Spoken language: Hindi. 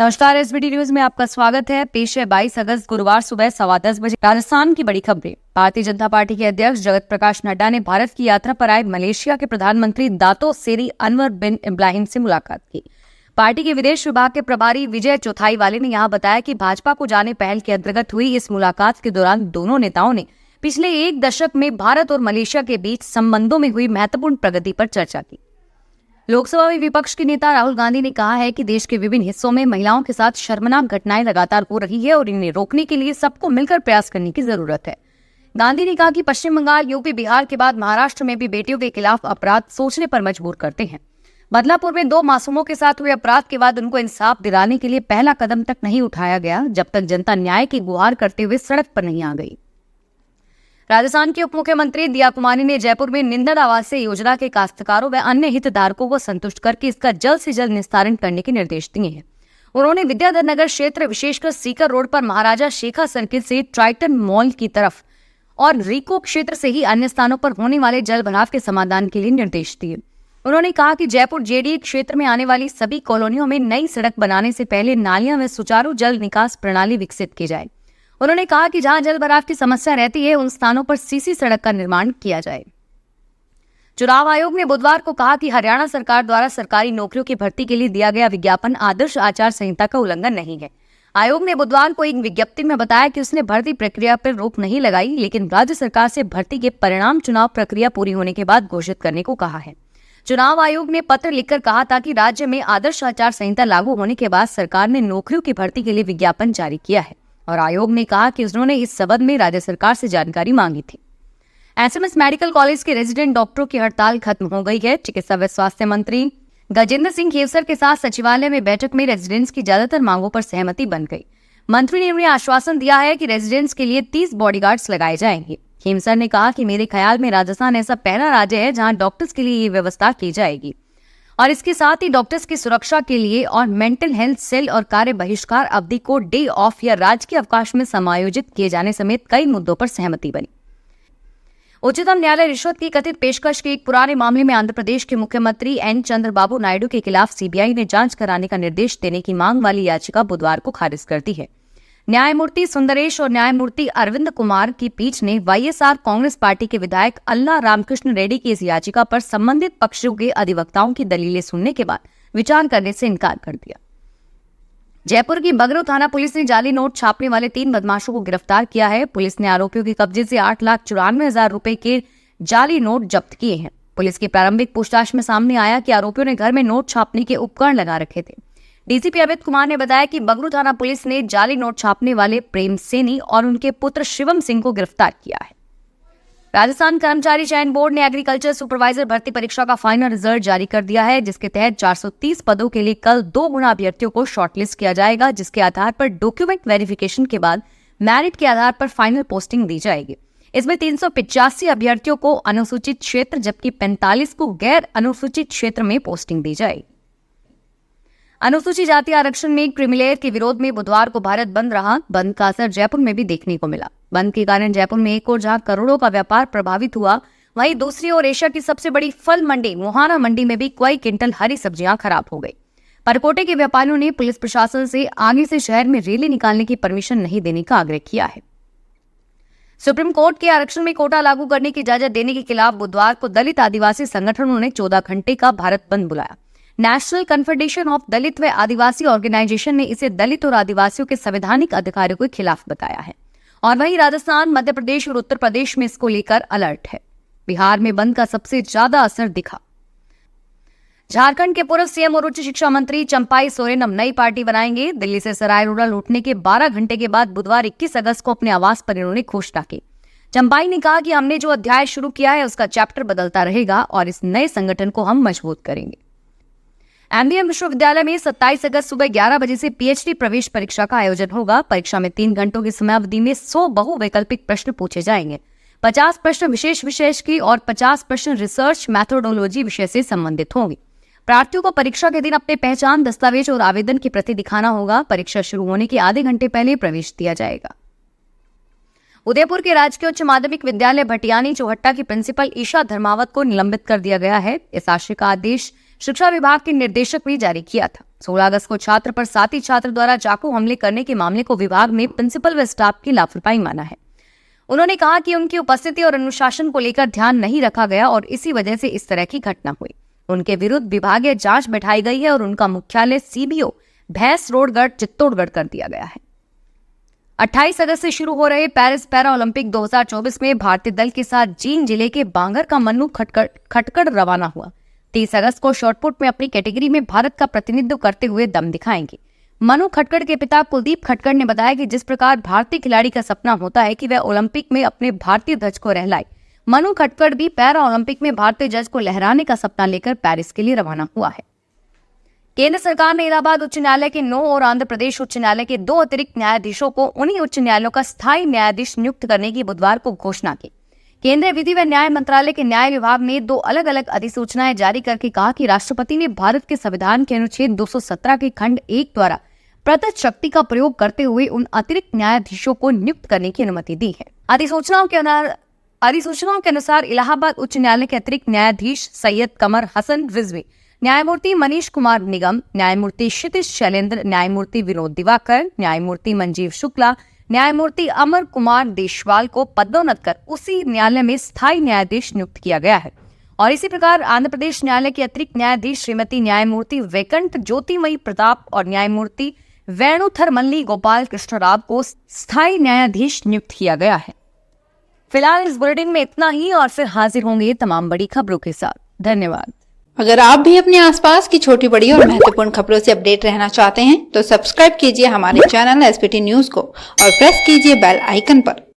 नमस्कार, एसबीटी न्यूज में आपका स्वागत है। पेश है 22 अगस्त गुरुवार सुबह 10:15 बजे राजस्थान की बड़ी खबरें। भारतीय जनता पार्टी के अध्यक्ष जगत प्रकाश नड्डा ने भारत की यात्रा पर आए मलेशिया के प्रधानमंत्री दातो सेरी अनवर बिन इब्राहिम से मुलाकात की। पार्टी के विदेश विभाग के प्रभारी विजय चौथाईवाले ने यहां बताया कि भाजपा को जाने पहल के अंतर्गत हुई इस मुलाकात के दौरान दोनों नेताओं ने पिछले एक दशक में भारत और मलेशिया के बीच संबंधों में हुई महत्वपूर्ण प्रगति पर चर्चा की। लोकसभा में विपक्ष के नेता राहुल गांधी ने कहा है कि देश के विभिन्न हिस्सों में महिलाओं के साथ शर्मनाक घटनाएं लगातार हो रही है और इन्हें रोकने के लिए सबको मिलकर प्रयास करने की जरूरत है। गांधी ने कहा कि पश्चिम बंगाल, यूपी, बिहार के बाद महाराष्ट्र में भी बेटियों के खिलाफ अपराध सोचने पर मजबूर करते हैं। बदलापुर में 2 मासूमों के साथ हुए अपराध के बाद उनको इंसाफ दिलाने के लिए पहला कदम तक नहीं उठाया गया जब तक जनता न्याय की गुहार करते हुए सड़क पर नहीं आ गई। राजस्थान के उप मुख्यमंत्री दिया कुमारी ने जयपुर में निंदक आवासीय योजना के काश्तकारों व अन्य हितधारकों को संतुष्ट करके इसका जल्द से जल्द निस्तारण करने के निर्देश दिए हैं। उन्होंने विद्याधर नगर क्षेत्र, विशेषकर सीकर रोड पर महाराजा शेखा सर्किल से ट्राइटन मॉल की तरफ और रिको क्षेत्र से ही अन्य स्थानों पर होने वाले जल भराव के समाधान के लिए निर्देश दिए। उन्होंने कहा कि जयपुर जेडीए क्षेत्र में आने वाली सभी कॉलोनियों में नई सड़क बनाने से पहले नालियां व सुचारू जल निकास प्रणाली विकसित की जाए। उन्होंने कहा कि जहां जल भराव की समस्या रहती है उन स्थानों पर सीसी सड़क का निर्माण किया जाए। चुनाव आयोग ने बुधवार को कहा कि हरियाणा सरकार द्वारा सरकारी नौकरियों की भर्ती के लिए दिया गया विज्ञापन आदर्श आचार संहिता का उल्लंघन नहीं है। आयोग ने बुधवार को एक विज्ञप्ति में बताया कि उसने भर्ती प्रक्रिया पर रोक नहीं लगाई, लेकिन राज्य सरकार से भर्ती के परिणाम चुनाव प्रक्रिया पूरी होने के बाद घोषित करने को कहा है। चुनाव आयोग ने पत्र लिखकर कहा था कि राज्य में आदर्श आचार संहिता लागू होने के बाद सरकार ने नौकरियों की भर्ती के लिए विज्ञापन जारी किया है और आयोग ने कहा कि उन्होंने इस संबंध में राज्य सरकार से जानकारी मांगी थी। एसएमएस मेडिकल कॉलेज के रेजिडेंट डॉक्टरों की हड़ताल खत्म हो गई है। चिकित्सा व स्वास्थ्य मंत्री गजेंद्र सिंह खेवसर के साथ सचिवालय में बैठक में रेजिडेंट्स की ज्यादातर मांगों पर सहमति बन गई। मंत्री ने उन्हें आश्वासन दिया है कि रेजिडेंट्स के लिए 30 बॉडीगार्ड्स लगाए जाएंगे। खेमसर ने कहा कि मेरे ख्याल में राजस्थान ऐसा पहला राज्य है जहां डॉक्टर्स के लिए ये व्यवस्था की जाएगी और इसके साथ ही डॉक्टर्स की सुरक्षा के लिए और मेंटल हेल्थ सेल और कार्य बहिष्कार अवधि को डे ऑफ या राजकीय अवकाश में समायोजित किए जाने समेत कई मुद्दों पर सहमति बनी। उच्चतम न्यायालय रिश्वत की कथित पेशकश के एक पुराने मामले में आंध्र प्रदेश के मुख्यमंत्री एन चंद्रबाबू नायडू के खिलाफ सीबीआई ने जांच कराने का निर्देश देने की मांग वाली याचिका बुधवार को खारिज कर दी है। न्यायमूर्ति सुंदरेश और न्यायमूर्ति अरविंद कुमार की पीठ ने वाईएसआर कांग्रेस पार्टी के विधायक अल्ला रामकृष्ण रेड्डी की इस याचिका पर संबंधित पक्षों के अधिवक्ताओं की दलीलें सुनने के बाद विचार करने से इनकार कर दिया। जयपुर की बगरू थाना पुलिस ने जाली नोट छापने वाले 3 बदमाशों को गिरफ्तार किया है। पुलिस ने आरोपियों के कब्जे से 8,94,000 रुपए के जाली नोट जब्त किए हैं। पुलिस की प्रारंभिक पूछताछ में सामने आया कि आरोपियों ने घर में नोट छापने के उपकरण लगा रखे थे। डीसीपी अमित कुमार ने बताया कि बगरू थाना पुलिस ने जाली नोट छापने वाले प्रेम सेनी और उनके पुत्र शिवम सिंह को गिरफ्तार किया है। राजस्थान कर्मचारी चयन बोर्ड ने एग्रीकल्चर सुपरवाइजर भर्ती परीक्षा का फाइनल रिजल्ट जारी कर दिया है, जिसके तहत 430 पदों के लिए कल 2 गुना अभ्यर्थियों को शॉर्टलिस्ट किया जाएगा, जिसके आधार पर डॉक्यूमेंट वेरिफिकेशन के बाद मेरिट के आधार पर फाइनल पोस्टिंग दी जाएगी। इसमें 385 अभ्यर्थियों को अनुसूचित क्षेत्र जबकि 45 को गैर अनुसूचित क्षेत्र में पोस्टिंग दी जाएगी। अनुसूचित जाति आरक्षण में क्रीमीलेयर के विरोध में बुधवार को भारत बंद रहा। बंद का असर जयपुर में भी देखने को मिला। बंद के कारण जयपुर में एक ओर जहां करोड़ों का व्यापार प्रभावित हुआ, वहीं दूसरी ओर एशिया की सबसे बड़ी फल मंडी मोहाना मंडी में भी कई क्विंटल हरी सब्जियां खराब हो गई। परकोटे के व्यापारियों ने पुलिस प्रशासन से आगे से शहर में रैली निकालने की परमिशन नहीं देने का आग्रह किया है। सुप्रीम कोर्ट के आरक्षण में कोटा लागू करने की इजाजत देने के खिलाफ बुधवार को दलित आदिवासी संगठनों ने 14 घंटे का भारत बंद बुलाया। नेशनल कन्फेडरेशन ऑफ दलित व आदिवासी ऑर्गेनाइजेशन ने इसे दलित और आदिवासियों के संवैधानिक अधिकारों के खिलाफ बताया है और वहीं राजस्थान, मध्य प्रदेश और उत्तर प्रदेश में इसको लेकर अलर्ट है। बिहार में बंद का सबसे ज्यादा असर दिखा। झारखंड के पूर्व सीएम और उच्च शिक्षा मंत्री चंपाई सोरेन अब नई पार्टी बनाएंगे। दिल्ली से सराय रोड़ा लूटने के 12 घंटे के बाद बुधवार 21 अगस्त को अपने आवास पर इन्होंने घोषणा की। चंपाई ने कहा कि हमने जो अध्याय शुरू किया है उसका चैप्टर बदलता रहेगा और इस नए संगठन को हम मजबूत करेंगे। एमबीएम विश्वविद्यालय में 27 अगस्त सुबह 11 बजे से पीएचडी प्रवेश परीक्षा का आयोजन होगा। परीक्षा में 3 घंटों की समयावधि में 100 बहुवैकल्पिक प्रश्न पूछे जाएंगे। 50 प्रश्न विशेष विषय की और 50 प्रश्न रिसर्च मैथोडोलॉजी विषय से संबंधित होंगे। प्रार्थियों को परीक्षा के दिन अपने पहचान दस्तावेज और आवेदन की प्रति दिखाना होगा। परीक्षा शुरू होने के आधे घंटे पहले प्रवेश दिया जाएगा। उदयपुर के राजकीय उच्च माध्यमिक विद्यालय भटियानी चौहट्टा की प्रिंसिपल ईशा धर्मावत को निलंबित कर दिया गया है। इस आशय का आदेश शिक्षा विभाग के निर्देशक भी जारी किया था। 16 अगस्त को छात्र पर साथी छात्र द्वारा चाकू हमले करने के मामले को विभाग ने प्रिंसिपल व स्टाफ की लापरवाही माना है। उन्होंने कहा कि उनकी उपस्थिति और अनुशासन को लेकर ध्यान नहीं रखा गया और इसी वजह से इस तरह की घटना हुई। उनके विरुद्ध विभागीय जांच बैठाई गई है और उनका मुख्यालय सीबीओ भैंस रोडगढ़ चित्तौड़गढ़ कर दिया गया है। 28 अगस्त से शुरू हो रहे पेरिस पैरा ओलंपिक 2024 में भारतीय दल के साथ जींद जिले के बांगर का मन्नू खटकड़ रवाना हुआ। 30 अगस्त को शॉटपुट में अपनी कैटेगरी में भारत का प्रतिनिधित्व करते हुए दम दिखाएंगे। मनु खटकड़ के पिता कुलदीप खटकड़ ने बताया कि जिस प्रकार भारतीय खिलाड़ी का सपना होता है कि वह ओलंपिक में अपने भारतीय ध्वज को लहराए, मनु खटकड़ भी पैरा ओलंपिक में भारतीय ध्वज को लहराने का सपना लेकर पेरिस के लिए रवाना हुआ है। केंद्र सरकार ने इलाहाबाद उच्च न्यायालय के 9 और आंध्र प्रदेश उच्च न्यायालय के 2 अतिरिक्त न्यायाधीशों को उन्हीं उच्च न्यायालयों का स्थायी न्यायाधीश नियुक्त करने की बुधवार को घोषणा की। केंद्रीय विधि व न्याय मंत्रालय के न्याय विभाग ने 2 अलग अलग अधिसूचनाएं जारी करके कहा कि राष्ट्रपति ने भारत के संविधान के अनुच्छेद 217 के खंड 1 द्वारा प्रदत्त शक्ति का प्रयोग करते हुए उन अतिरिक्त न्यायाधीशों को नियुक्त करने की अनुमति दी है। अधिसूचनाओं के अनुसार इलाहाबाद उच्च न्यायालय के अतिरिक्त न्यायाधीश सैयद कमर हसन रिजवी, न्यायमूर्ति मनीष कुमार निगम, न्यायमूर्ति क्षितिज शैलेंद्र, न्यायमूर्ति विनोद दिवाकर, न्यायमूर्ति मंजीव शुक्ला, न्यायमूर्ति अमर कुमार देशवाल को पदोन्नत कर उसी न्यायालय में स्थायी न्यायाधीश नियुक्त किया गया है। और इसी प्रकार आंध्र प्रदेश न्यायालय के अतिरिक्त न्यायाधीश श्रीमती न्यायमूर्ति वैकंठ ज्योतिमयी प्रताप और न्यायमूर्ति वेणुथरमल्ली गोपाल कृष्ण राव को स्थायी न्यायाधीश नियुक्त किया गया है। फिलहाल इस बुलेटिन में इतना ही और फिर हाजिर होंगे तमाम बड़ी खबरों के साथ। धन्यवाद। अगर आप भी अपने आसपास की छोटी बड़ी और महत्वपूर्ण खबरों से अपडेट रहना चाहते हैं तो सब्सक्राइब कीजिए हमारे चैनल एसपीटी न्यूज को और प्रेस कीजिए बेल आइकन पर।